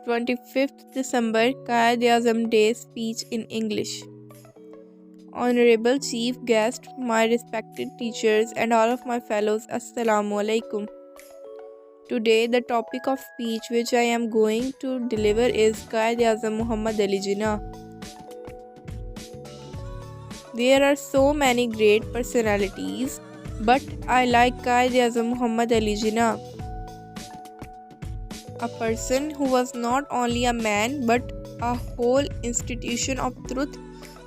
25th December, Quaid Azam Day speech in English. Honorable Chief Guest, my respected teachers, and all of my fellows, Asalam alykum. Today, the topic of speech which I am going to deliver is Quaid Azam Muhammad Ali Jinnah. There are so many great personalities, but I like Quaid Azam Muhammad Ali Jinnah. A person who was not only a man but a whole institution of truth,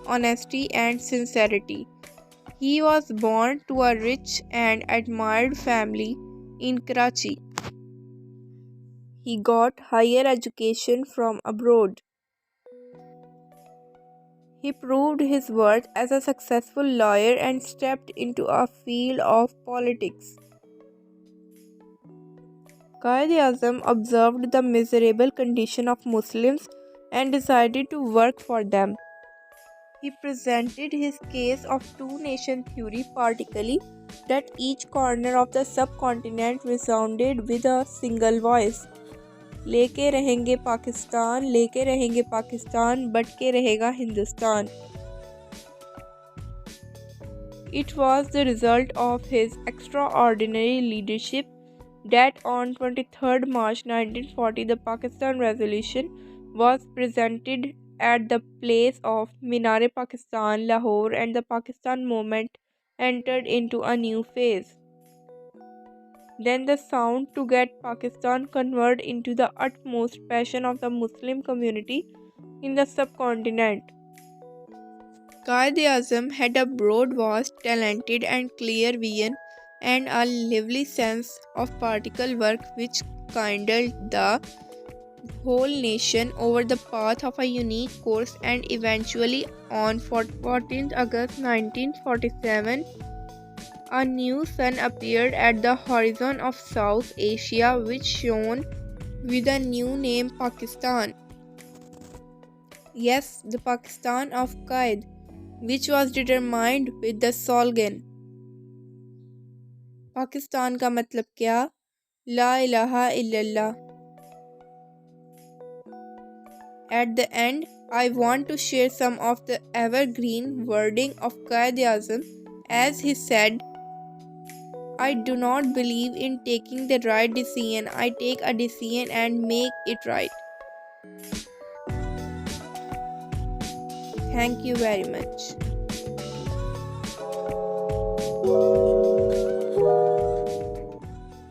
honesty and sincerity. He was born to a rich and admired family in Karachi. He got higher education from abroad. He proved his worth as a successful lawyer and stepped into a field of politics. Quaid Azam observed the miserable condition of Muslims and decided to work for them. He presented his case of two-nation theory, particularly that each corner of the subcontinent resounded with a single voice. लेके रहेंगे Pakistan, but के रहेगा Hindustan. It was the result of his extraordinary leadership that on 23rd March 1940 the Pakistan Resolution was presented at the place of Minar-e-Pakistan, Lahore, and the Pakistan movement entered into a new phase. Then the sound to get Pakistan converted into the utmost passion of the Muslim community in the subcontinent. Quaid Azam had a broad, vast, talented and clear vision and a lively sense of practical work which kindled the whole nation over the path of a unique course, and eventually on 14th August 1947 a new sun appeared at the horizon of South Asia, which shone with a new name, Pakistan. Yes, the Pakistan of Quaid, which was determined with the slogan Pakistan का मतलब क्या? ला इलाहा इल्लल्लाह. At the end, I want to share some of the evergreen wording of Quaid Azam, as he said, I do not believe in taking the right decision. I take a decision and make it right. Thank you very much.